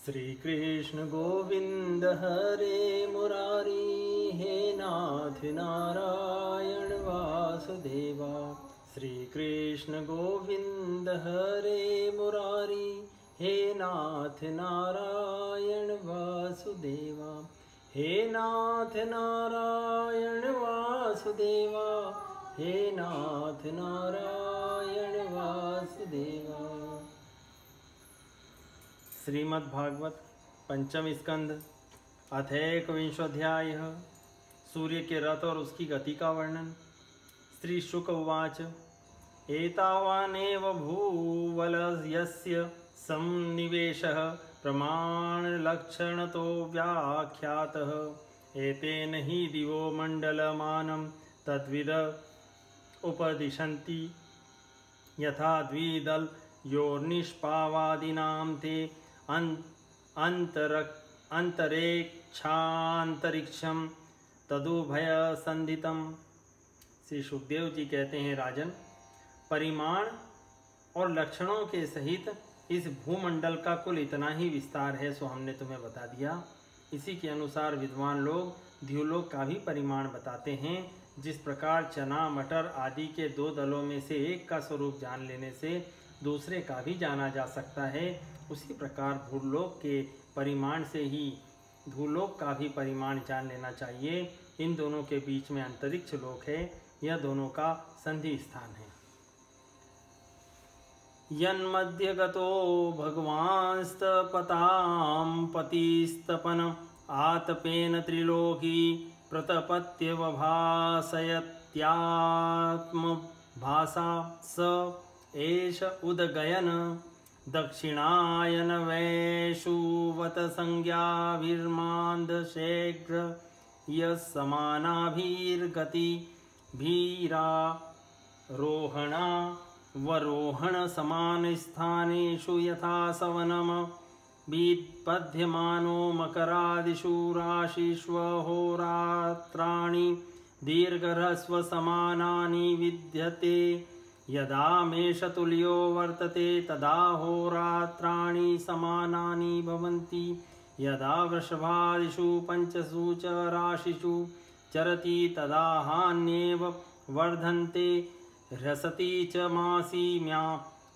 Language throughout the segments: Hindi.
श्री कृष्ण गोविंद हरे मुरारी, हे नाथ नारायण वासुदेवा। श्री कृष्ण गोविंद हरे मुरारी, हे नाथ नारायण वासुदेवा। हे नाथ नारायण वासुदेवा, हे नाथ नारायण वासुदेवा। श्रीमद्भागवत पंचम स्कंध अथैकविंशोऽध्याय। सूर्य के रथ और उसकी गति का वर्णन। श्री शुक उवाच। एतावानेव भूवलयस्य संनिवेशः प्रमाणलक्षणतो व्याख्यातः। एतेन हि दिवो मण्डलमानं तद्विद उपदिशन्ति। यथा द्विदलयोर्निष्पावादीनां ते अंतरिक्षांतरिक्षम तदुभय संधितम। श्री सुखदेव जी कहते हैं, राजन, परिमाण और लक्षणों के सहित इस भूमंडल का कुल इतना ही विस्तार है, सो हमने तुम्हें बता दिया। इसी के अनुसार विद्वान लोग द्युलोक का भी परिमाण बताते हैं। जिस प्रकार चना मटर आदि के दो दलों में से एक का स्वरूप जान लेने से दूसरे का भी जाना जा सकता है, उसी प्रकार भूलोक के परिमाण से ही भूलोक का भी परिमाण जान लेना चाहिए। इन दोनों के बीच में अंतरिक्ष लोक है, यह दोनों का संधि स्थान है। यन्मध्यगतो भगवांस्तपतां पतिस्तपन आतपेन त्रिलोकी प्रतपत्यवभासयत्यात्मभासा स एष उदगयन। दक्षिणायन वैशुवत संज्ञाभिर्मान्द शीघ्र यस्समानाभिर्गतिभिरारोहणा वरोहण समान स्थानेषु यथा सवनम विपद्यमानो मकरादिषु राशिष्वहोरात्राणि दीर्घह्रस्व समानानि विद्यते। यदा मेषतुल्यो वर्तते तदा होरात्राणि समानानि भवन्ति। यदा वृषभादिषु पंचसु च राशिषु चरति तदा हान्येव वर्धन्ते। ह्रसति च मासी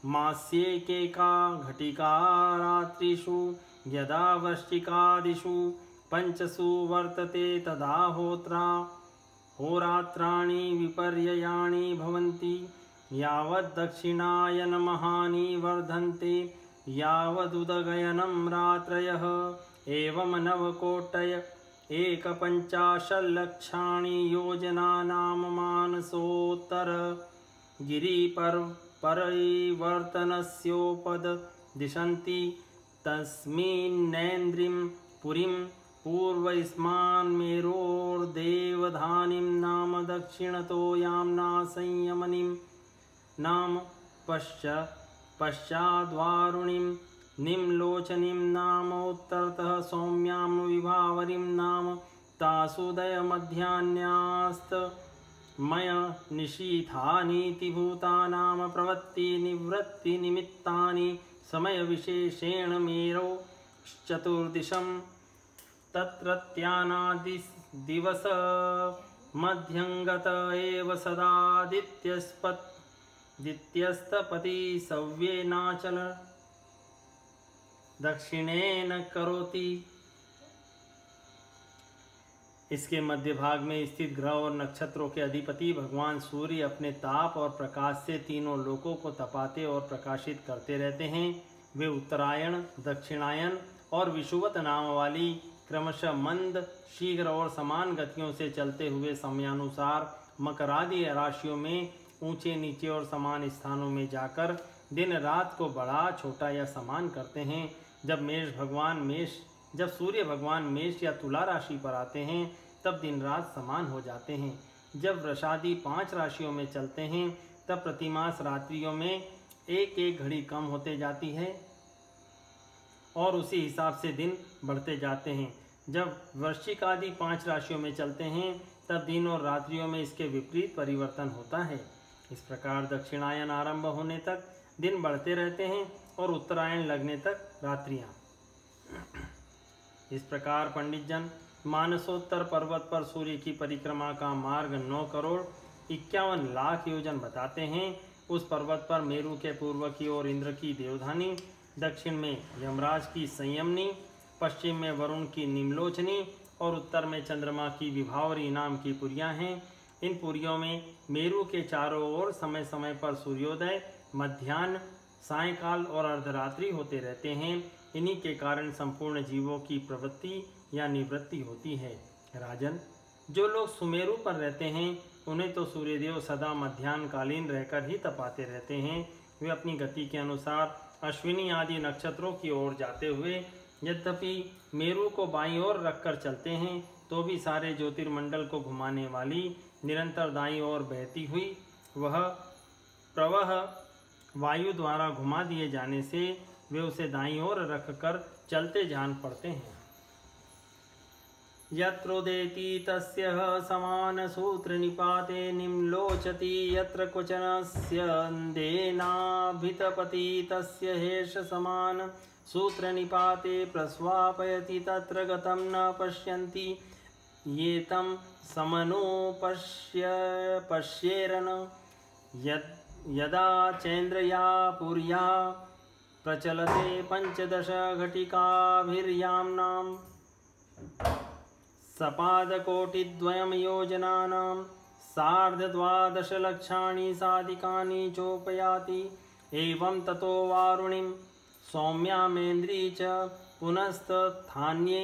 मास्येकेका घटिका रात्रिषु। यदा वृश्चिकादिषु पंचसु वर्तते तदा होरात्राणि विपर्ययाणि भवन्ति। यावद् दक्षिणायनमहानि वर्धन्ते यावदुदगयनं रात्रयः। एवं नवकोटय एकपञ्चाशल्लक्षाणि योजनानां मानसोत्तर गिरिपरिवर्तनस्योपदिशन्ति। तस्मिन्नेन्द्रिं पुरीं पूर्वस्मान्मेरोर्देवधानीं नाम दक्षिणतो याम्ना संयमनीं नाम पश्चाद्वारुणीं निम्लोचनीं नाम उत्तरतः सौम्यां विभावरीं नाम तासुदयमध्यान्यास्तमय निशीथानीति भूतानां प्रवृत्ति निवृत्ति निमित्तानि समयविशेषेण मेरो चतुर्दिशं तत्रत्यानादिवस मध्यंगत एव सदादित्यस्तपति सव्येनाचल दक्षिणेन करोति। इसके मध्य भाग में स्थित ग्रह और नक्षत्रों के अधिपति भगवान सूर्य अपने ताप और प्रकाश से तीनों लोकों को तपाते और प्रकाशित करते रहते हैं। वे उत्तरायण, दक्षिणायन और विषुवत नाम वाली क्रमशः मंद, शीघ्र और समान गतियों से चलते हुए समयानुसार मकरादि राशियों में ऊंचे नीचे और समान स्थानों में जाकर दिन रात को बड़ा छोटा या समान करते हैं। जब सूर्य भगवान मेष या तुला राशि पर आते हैं तब दिन रात समान हो जाते हैं। जब वृषादि 5 राशियों में चलते हैं तब प्रतिमास रात्रियों में एक एक घड़ी कम होते जाती है और उसी हिसाब से दिन बढ़ते जाते हैं। जब वृश्चिक आदि 5 राशियों में चलते हैं तब दिन और रात्रियों में इसके विपरीत परिवर्तन होता है। इस प्रकार दक्षिणायन आरंभ होने तक दिन बढ़ते रहते हैं और उत्तरायण लगने तक रात्रियां। इस प्रकार पंडित जन, मानसोत्तर पर्वत पर सूर्य की परिक्रमा का मार्ग 9,51,00,000 योजन बताते हैं। उस पर्वत पर मेरु के पूर्व की ओर इंद्र की देवधानी, दक्षिण में यमराज की संयमनी, पश्चिम में वरुण की निम्लोचनी और उत्तर में चंद्रमा की विभावरी नाम की पुरियां हैं। इन पुरियों में मेरु के चारों ओर समय समय पर सूर्योदय, मध्याह्न, सायंकाल और अर्धरात्रि होते रहते हैं। इन्हीं के कारण संपूर्ण जीवों की प्रवृत्ति या निवृत्ति होती है। राजन, जो लोग सुमेरु पर रहते हैं उन्हें तो सूर्यदेव सदा मध्याह्न कालीन रहकर ही तपाते रहते हैं। वे अपनी गति के अनुसार अश्विनी आदि नक्षत्रों की ओर जाते हुए यद्यपि मेरु को बाईं ओर रखकर चलते हैं, तो भी सारे ज्योतिर्मंडल को घुमाने वाली निरंतर दाईं ओर बहती हुई वह प्रवाह वायु द्वारा घुमा दिए जाने से वे उसे दाईं ओर रखकर चलते जान पड़ते हैं। यत्रोदेति तस्य समान सूत्र निपाते निम्लोचति, यत्र क्वचनस्य देनाभितपति तस्य हेष समान सूत्र निपाते प्रस्वापयति, तत्र गतं न पश्यन्ति ये तं पश्येरन। यदा चैन्द्रया पुर्या प्रचलते 15 घटिकाभिर्याम्नां सपादकोटिद्वयं योजनानां 12.5 लक्षाणि साधिकानि चोपयाति। एवं ततो वारुणीं सौम्यामेन्द्री च पुनस्तथान्ये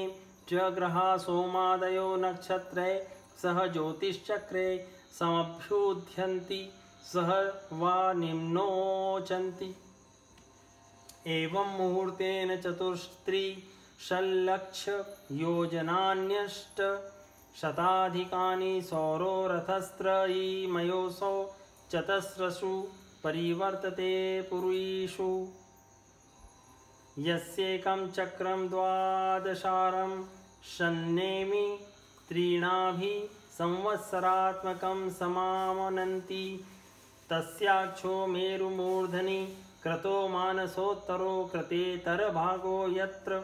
च ग्रहा सोमादयो नक्षत्रे सह ज्योतिश्चक्रे समभ्युध्यन्ति सह वा निम्नोचन्ति। एवं मुहूर्तेन 4,300,00,000 योजनान्यष्ट शताधिकानि सौरो रथस्त्रयीमयोऽसौ चतस्रषु परिवर्तते पुरीषु। यस्येकं चक्रं 12 शन्नेमि त्रीणाभि संवत्सरात्मकं समामनन्ति। तस्याक्षो मेरुमूर्धनि क्रतो मानसोत्तरो कृतेतरभागो यत्र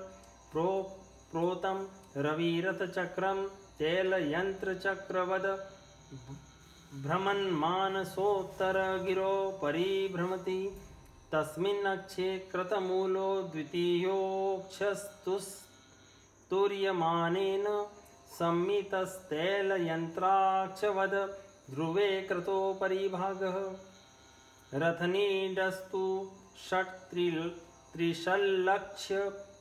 प्रोतं रविरथचक्रं तैलयन्त्रचक्रवद भ्रमन्मानसोत्तरगिरो परिभ्रमति। तस्मिन्नक्षे क्रतमूलो द्वितीयोऽक्षस्तुर्यमानेन संमितस्तैलयन्त्राक्षवद ध्रुवे क्रतो परिभागः। रथनीडस्तु 3,00,000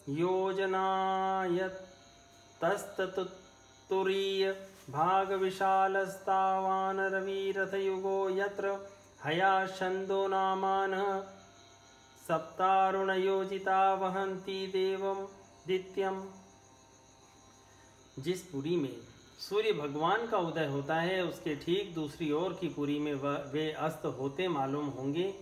योजनायतस्ततुरीय भागविशालस्तावान् रविरथयुगो यत्र हयाच्छन्दो नामानः सप्तारुणयोजिता वहन्ति देवं दित्यम्। जिस पुरी में सूर्य भगवान का उदय होता है उसके ठीक दूसरी ओर की पुरी में वे अस्त होते मालूम होंगे,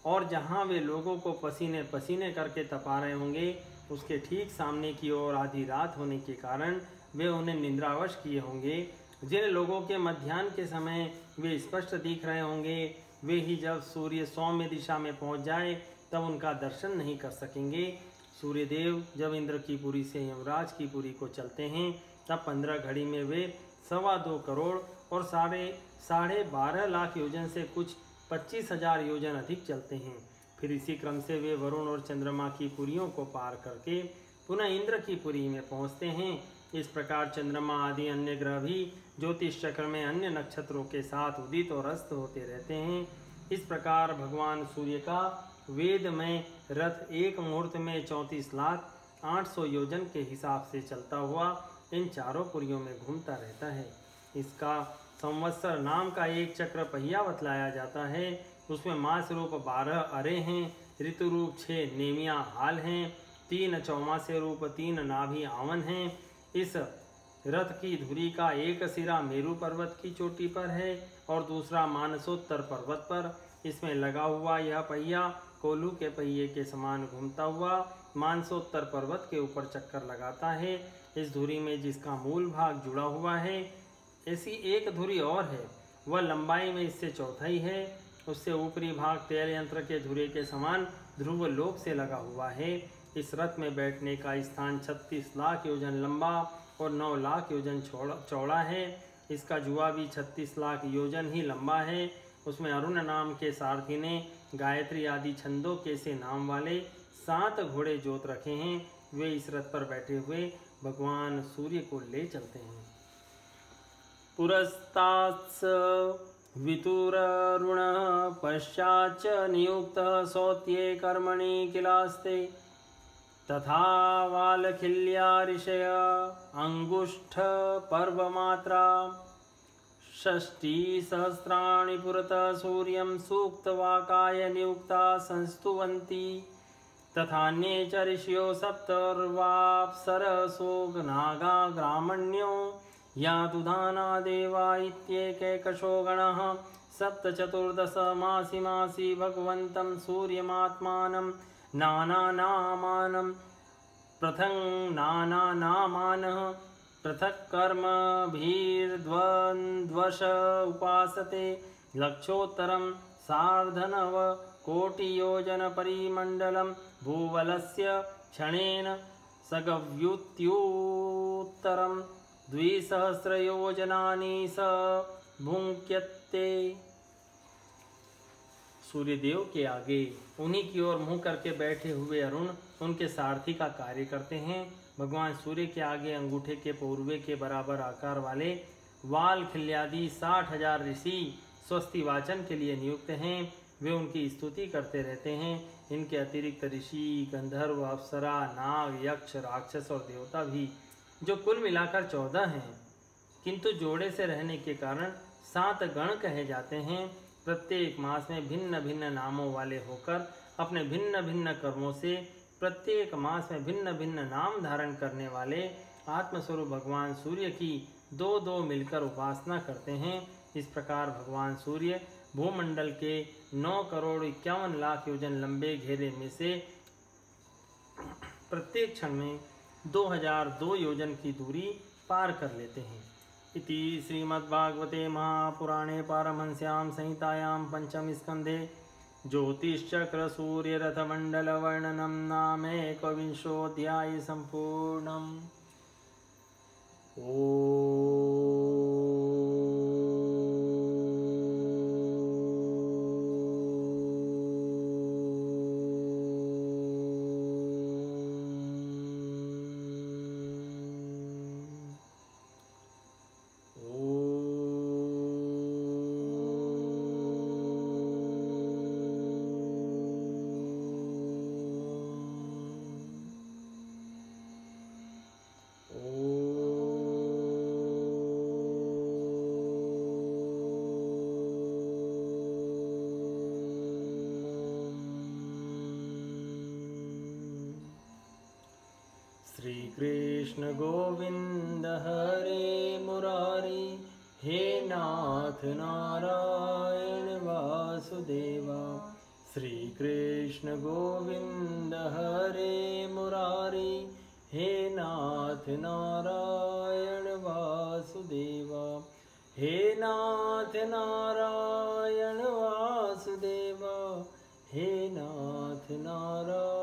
और जहाँ वे लोगों को पसीने पसीने करके तपा रहे होंगे उसके ठीक सामने की ओर आधी रात होने के कारण वे उन्हें निद्रावश किए होंगे। जिन लोगों के मध्याह्न के समय वे स्पष्ट दिख रहे होंगे वे ही जब सूर्य सौम्य दिशा में पहुँच जाए तब उनका दर्शन नहीं कर सकेंगे। सूर्यदेव जब इंद्र की पुरी से यमराज की पुरी को चलते हैं तब 15 घड़ी में वे 2.25 करोड़ और 12.5 लाख योजन से कुछ 25,000 योजन अधिक चलते हैं। फिर इसी क्रम से वे वरुण और चंद्रमा की पुरियों को पार करके पुनः इंद्र की पुरी में पहुँचते हैं। इस प्रकार चंद्रमा आदि अन्य ग्रह भी ज्योतिष चक्र में अन्य नक्षत्रों के साथ उदित और अस्त होते रहते हैं। इस प्रकार भगवान सूर्य का वेदमय रथ एक मुहूर्त में 34,800,000 योजन के हिसाब से चलता हुआ इन चारों पुरियों में घूमता रहता है। इसका संवत्सर नाम का एक चक्र पहिया बतलाया जाता है। उसमें मास रूप 12 अरे हैं, ऋतु रूप 6 नेमिया हाल हैं, 3 चौमासे रूप 3 नाभि आवन हैं। इस रथ की धुरी का एक सिरा मेरु पर्वत की चोटी पर है और दूसरा मानसोत्तर पर्वत पर। इसमें लगा हुआ यह पहिया कोल्हू के पहिए के समान घूमता हुआ मानसोत्तर पर्वत के ऊपर चक्कर लगाता है। इस धुरी में जिसका मूल भाग जुड़ा हुआ है ऐसी एक धुरी और है, वह लंबाई में इससे चौथाई है। उससे ऊपरी भाग तेल यंत्र के धुरे के समान ध्रुव लोक से लगा हुआ है। इस रथ में बैठने का स्थान 36 लाख योजन लंबा और 9 लाख योजन चौड़ा है। इसका जुआ भी 36 लाख योजन ही लंबा है। उसमें अरुण नाम के सारथी ने गायत्री आदि छंदों के से नाम वाले 7 घोड़े जोत रखे हैं। वे इस रथ पर बैठे हुए भगवान सूर्य को ले चलते हैं। पुरस्तात्स वितुररुण पश्चाच्च नियुक्तः सौत्ये कर्मणि किलास्ते तथा वालखिल्या ऋषय अंगुष्ठ पर्वमात्रा 60 सहस्राणि पुरतः सूर्यं सूक्तवाकाय नियुक्ता संस्तुवन्ति तथान्ये च ऋषयो सप्तर्वाप्सरसो नागा ग्रामण्यो यातुधाना देवा इत्येकैकशो गणः 714 मासि मासि भगवन्तं सूर्यमात्मानं नानानामानं पृथक् कर्मभिर्द्वन्द्वश उपासते लक्षोत्तरं सार्धनव कोटियोजनपरिमण्डलं भूवलस्य क्षणेन सगव्युत्युत्तरं 200 योजनानि स भुङ्क्ते। सूर्यदेव के आगे उन्हीं की ओर मुंह करके बैठे हुए अरुण उनके सारथी का कार्य करते हैं। भगवान सूर्य के आगे अंगूठे के पौरवे के बराबर आकार वाले वाल खिल्यादि 60,000 ऋषि स्वस्ति वाचन के लिए नियुक्त हैं। वे उनकी स्तुति करते रहते हैं। इनके अतिरिक्त ऋषि, गंधर्व, अप्सरा, नाग, यक्ष, राक्षस और देवता भी, जो कुल मिलाकर 14 हैं, किंतु जोड़े से रहने के कारण 7 गण कहे जाते हैं। प्रत्येक मास में भिन्न भिन्न नामों वाले होकर अपने भिन्न भिन्न कर्मों से प्रत्येक मास में भिन्न भिन्न नाम धारण करने वाले आत्मस्वरूप भगवान सूर्य की 2-2 मिलकर उपासना करते हैं। इस प्रकार भगवान सूर्य भूमंडल के 9,51,00,000 योजन लंबे घेरे में से प्रत्येक क्षण में 2002 योजन की दूरी पार कर लेते हैं। इति श्रीमद्भागवते महापुराणे पारमहंस्यां संहितायां पंचम स्कंधे ज्योतिश्चक्र सूर्य रथ मंडल वर्णनम नाम 21 संपूर्णम्। श्री कृष्ण गोविंद हरे मुरारी, हे नाथ नारायण वासुदेवा। श्री कृष्ण गोविंद हरे मुरारी, हे नाथ नारायण वासुदेवा। हे नाथ नारायण वासुदेवा, हे नाथ नारायण